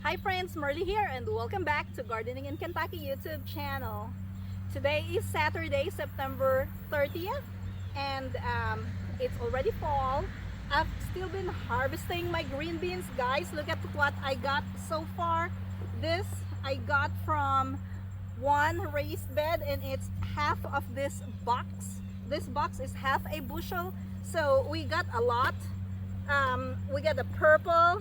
Hi friends, Merly here and welcome back to Gardening in Kentucky YouTube channel. Today is Saturday, September 30th and it's already fall. I've still been harvesting my green beans. Guys, look at what I got so far. This I got from one raised bed and it's half of this box. This box is half a bushel, so we got a lot. We got the purple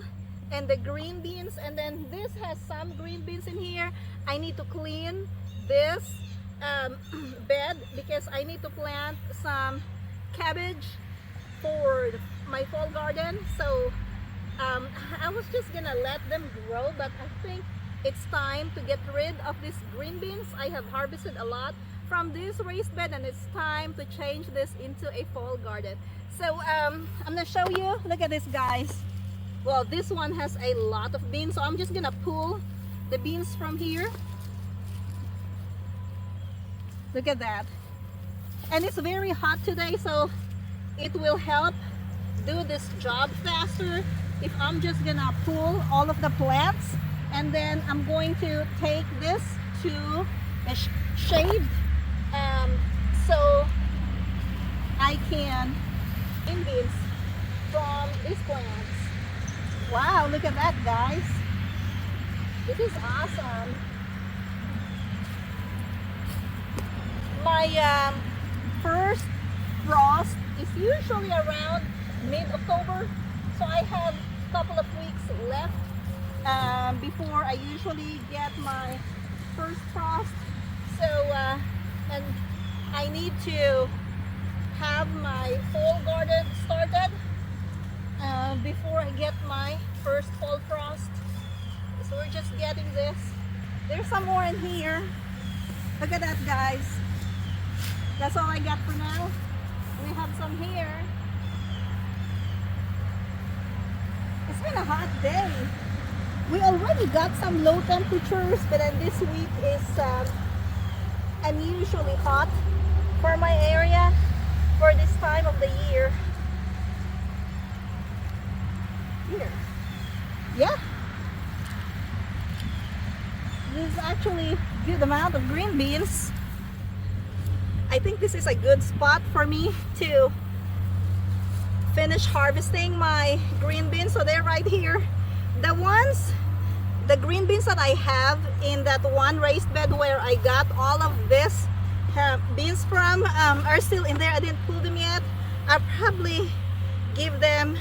and the green beans, and then this has some green beans in here. I need to clean this bed because I need to plant some cabbage for my fall garden. So I was just gonna let them grow, but I think it's time to get rid of these green beans. I have harvested a lot from this raised bed and it's time to change this into a fall garden. So I'm gonna show you. Look at this, guys. Well, this one has a lot of beans, so I'm just gonna pull the beans from here. Look at that. And it's very hot today, so it will help do this job faster if I'm just gonna pull all of the plants, and then I'm going to take this to a shade so I can in beans from these plants. Wow, look at that, guys. This is awesome. My first frost is usually around mid-October, so I have a couple of weeks left before I usually get my first frost. So and I need to have my fall garden started before I get my first fall frost. So we're just getting this. There's some more in here. Look at that, guys. That's all I got for now. We have some here. It's been a hot day. We already got some low temperatures, but then this week is unusually hot for my area for this time of the year. Here. Yeah. This is actually a good amount of green beans. I think this is a good spot for me to finish harvesting my green beans. So they're right here. The green beans that I have in that one raised bed where I got all of this beans from are still in there. I didn't pull them yet. I'll probably give them,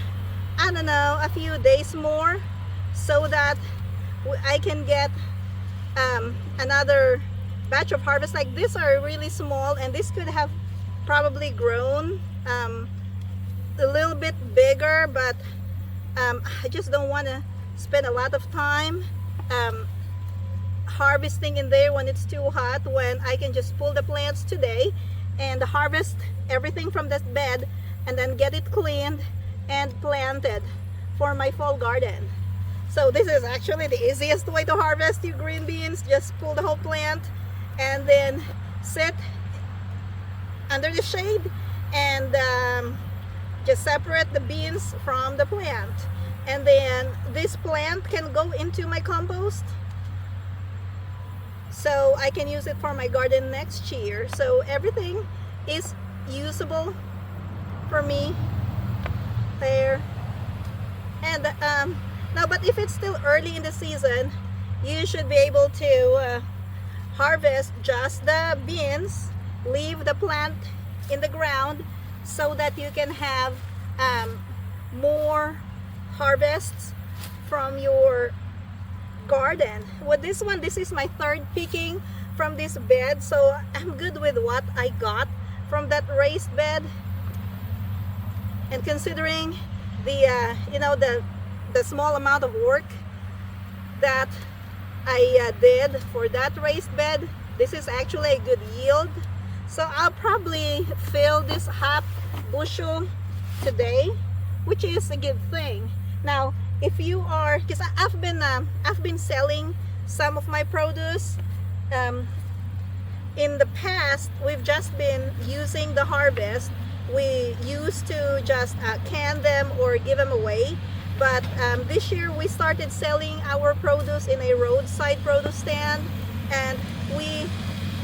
I don't know, a few days more so that I can get another batch of harvest. Like these are really small and this could have probably grown a little bit bigger, but I just don't want to spend a lot of time harvesting in there when it's too hot, when I can just pull the plants today and harvest everything from this bed and then get it cleaned and planted for my fall garden. So this is actually the easiest way to harvest your green beans. Just pull the whole plant and then sit under the shade and just separate the beans from the plant. And then this plant can go into my compost, so I can use it for my garden next year. So everything is usable for me there. And no, but if it's still early in the season, you should be able to harvest just the beans, leave the plant in the ground so that you can have more harvests from your garden. With this one, this is my third picking from this bed, so I'm good with what I got from that raised bed. And considering the the small amount of work that I did for that raised bed, this is actually a good yield. So I'll probably fill this half bushel today, which is a good thing. Now, if you are, because I've been selling some of my produce. In the past, we've just been using the harvest. We used to just can them or give them away. But this year we started selling our produce in a roadside produce stand, and we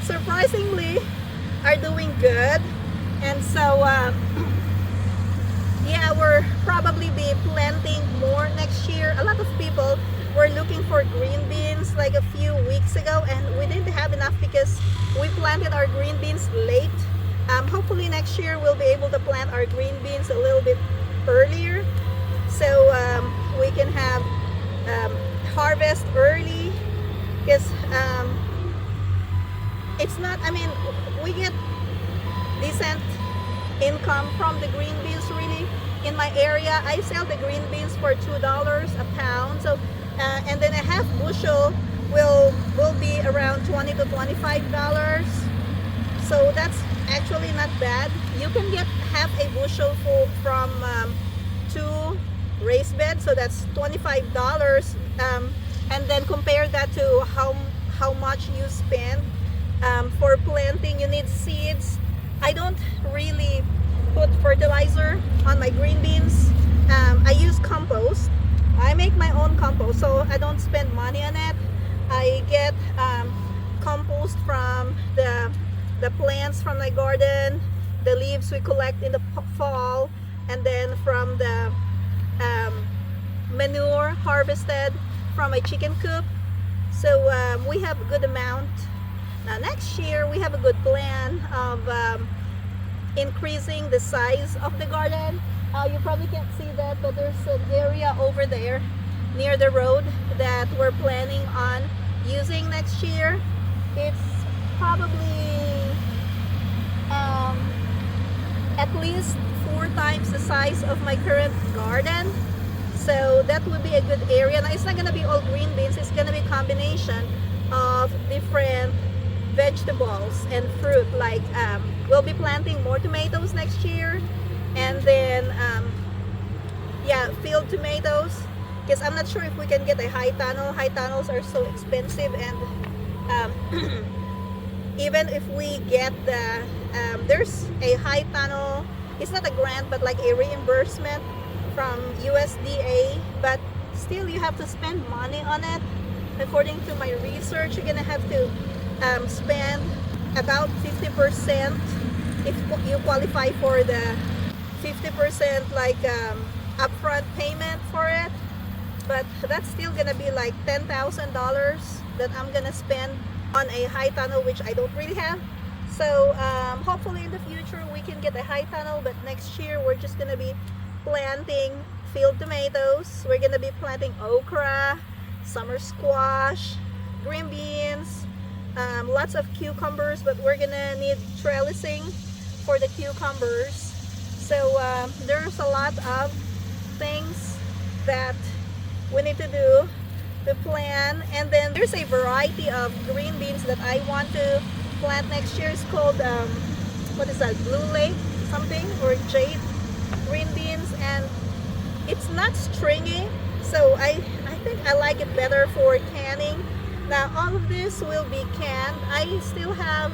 surprisingly are doing good. And so yeah, we're probably be planting more next year. A lot of people were looking for green beans like a few weeks ago, and we didn't have enough because we planted our green beans late. Hopefully next year we'll be able to plant our green beans a little bit earlier, so we can have harvest early, because it's not, I mean, we get decent income from the green beans really. In my area I sell the green beans for $2 a pound, so and then a half bushel will be around $20 to $25, so that's actually not bad. You can get half a bushel from 2 raised beds, so that's $25, and then compare that to how much you spend for planting. You need seeds. I don't really put fertilizer on my green beans. I use compost. I make my own compost, so I don't spend money on it. I get compost from the plants from my garden, the leaves we collect in the fall, and then from the manure harvested from a chicken coop. So we have a good amount. Now next year we have a good plan of increasing the size of the garden. You probably can't see that, but there's an area over there near the road that we're planning on using next year. It's probably at least 4 times the size of my current garden, so that would be a good area. Now it's not going to be all green beans, it's going to be a combination of different vegetables and fruit. Like we'll be planting more tomatoes next year, and then yeah, field tomatoes, because I'm not sure if we can get a high tunnel. High tunnels are so expensive, and even if we get the there's a high tunnel, it's not a grant but like a reimbursement from USDA, but still you have to spend money on it. According to my research, you're gonna have to spend about 50% if you qualify for the 50% like upfront payment for it, but that's still gonna be like $10,000 that I'm gonna spend on a high tunnel, which I don't really have. So hopefully in the future we can get a high tunnel, but next year we're just gonna be planting field tomatoes. We're gonna be planting okra, summer squash, green beans, lots of cucumbers, but we're gonna need trellising for the cucumbers. So there's a lot of things that we need to do to plan. And then there's a variety of green beans that I want to plant next year. It's called what is that, Blue Lake something, or jade green beans, and it's not stringy, so I think I like it better for canning. Now all of this will be canned. I still have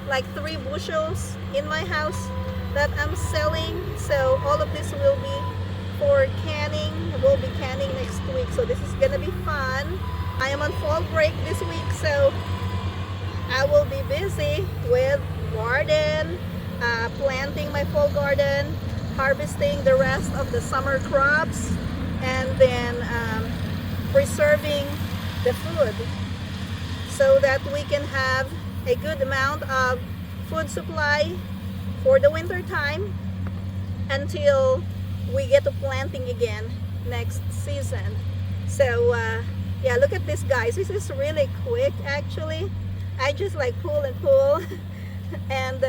like 3 bushels in my house that I'm selling, so all of this will be for canning. We'll be canning next week, so this is gonna be fun. I am on fall break this week, so I will be busy with garden, planting my fall garden, harvesting the rest of the summer crops, and then preserving the food so that we can have a good amount of food supply for the winter time until we get to planting again next season. So yeah, look at this, guys. This is really quick actually. I just like pull and pull and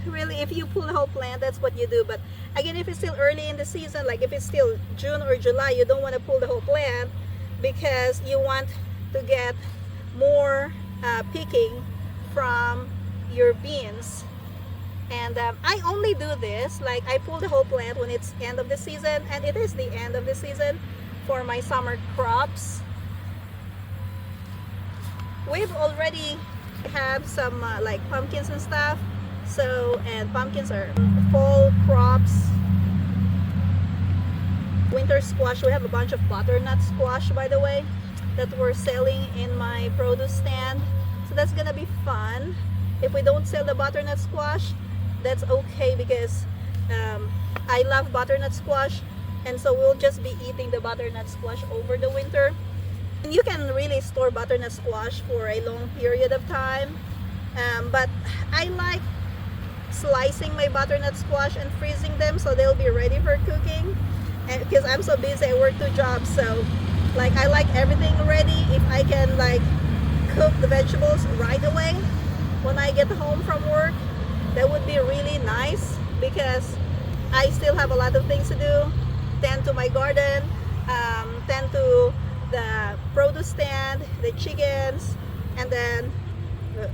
really if you pull the whole plant, that's what you do. But again, if it's still early in the season, like if it's still June or July, you don't want to pull the whole plant because you want to get more picking from your beans. And I only do this, like I pull the whole plant when it's end of the season, and it is the end of the season for my summer crops. We've already have some like pumpkins and stuff, so, and pumpkins are fall crops. winter squash. We have a bunch of butternut squash, by the way, that we're selling in my produce stand. So that's gonna be fun. If we don't sell the butternut squash, that's okay, because I love butternut squash, and so we'll just be eating the butternut squash over the winter. And you can really store butternut squash for a long period of time, but I like slicing my butternut squash and freezing them so they'll be ready for cooking. And because I'm so busy, I work 2 jobs, so like I like everything ready. If I can like cook the vegetables right away when I get home from work, that would be really nice, because I still have a lot of things to do. Tend to my garden, tend to the produce stand, the chickens, and then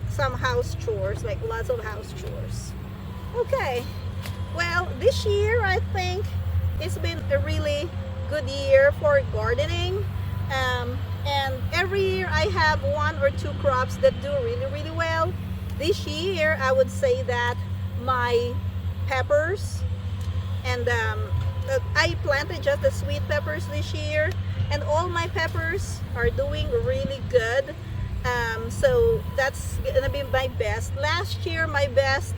some house chores, like lots of house chores. Okay, well, this year I think it's been a really good year for gardening, and every year I have 1 or 2 crops that do really well. This year I would say that my peppers, and I planted just the sweet peppers this year, and all my peppers are doing really good. So that's gonna be my best. Last year my best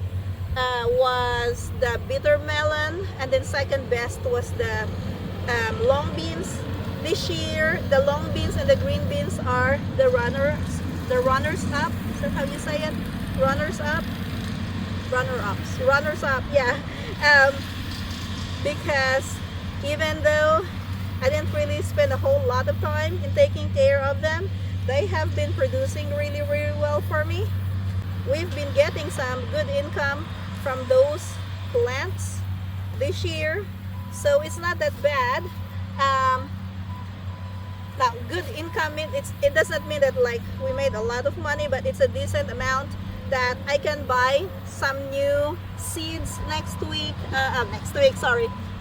was the bitter melon, and then second best was the long beans. This year the long beans and the green beans are the runners up. Is that how you say it? Runners up, runners up, yeah. Because even though I didn't really spend a whole lot of time in taking care of them, they have been producing really well for me. We've been getting some good income from those plants this year, so it's not that bad. Now, good income, it doesn't mean that like we made a lot of money, but it's a decent amount that I can buy some new seeds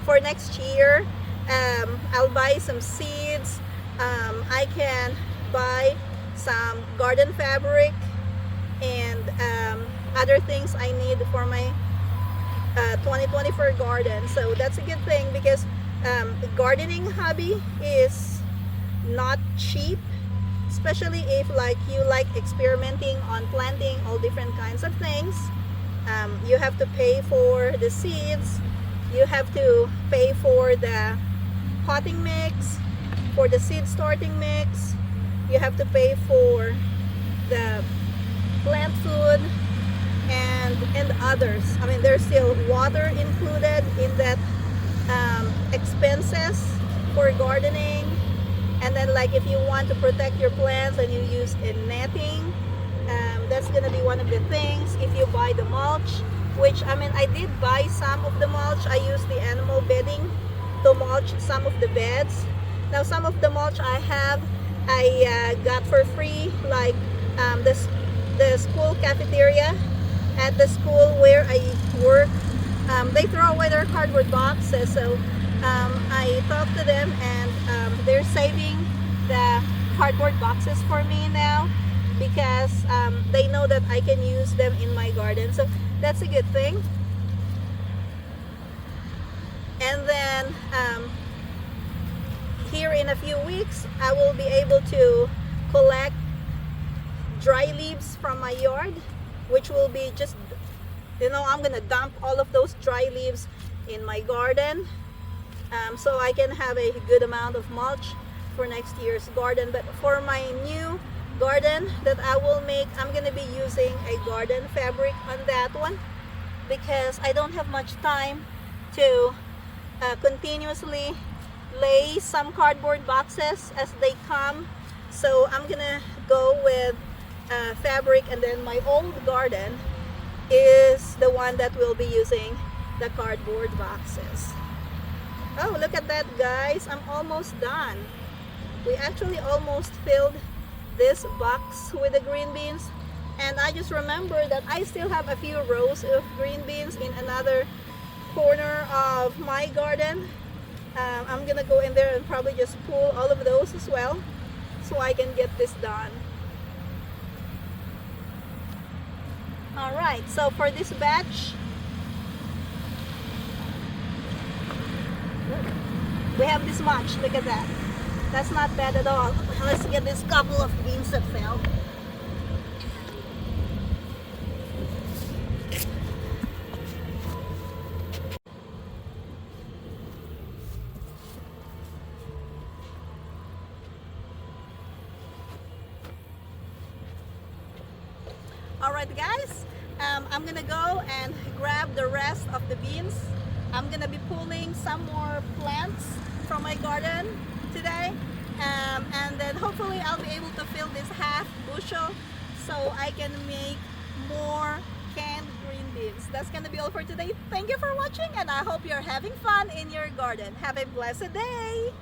for next year. I'll buy some seeds. I can buy some garden fabric and other things I need for my 2024 garden. So that's a good thing, because the gardening hobby is not cheap, especially if like you like experimenting on planting all different kinds of things. You have to pay for the seeds, you have to pay for the potting mix, for the seed starting mix, you have to pay for the plant food, and others. I mean, there's still water included in that expenses for gardening. And then like if you want to protect your plants and you use a netting, that's gonna be one of the things. If you buy the mulch, which I mean I did buy some of the mulch, I used the animal bedding to mulch some of the beds. Now some of the mulch I got for free, like the school cafeteria at the school where I work. They throw away their cardboard boxes, so I talked to them, and they're saving the cardboard boxes for me now, because they know that I can use them in my garden. So that's a good thing. And then here in a few weeks I will be able to collect dry leaves from my yard, which will be just, I'm gonna dump all of those dry leaves in my garden, so I can have a good amount of mulch for next year's garden. But for my new garden that I will make, I'm gonna be using a garden fabric on that one, because I don't have much time to continuously lay some cardboard boxes as they come. So I'm gonna go with fabric, and then my old garden is the one that will be using the cardboard boxes. Oh, look at that, guys. I'm almost done. We actually almost filled this box with the green beans, and I just remember that I still have a few rows of green beans in another corner of my garden. I'm gonna go in there and probably just pull all of those as well, so I can get this done. Alright, so for this batch, We have this much. Look at that. That's not bad at all. Let's get this couple of beans that fell. Alright guys, I'm gonna go and grab the rest of the beans. I'm gonna be pulling some more plants from my garden today, and then hopefully I'll be able to fill this half bushel so I can make more canned green beans. That's gonna be all for today. Thank you for watching, and I hope you're having fun in your garden. Have a blessed day!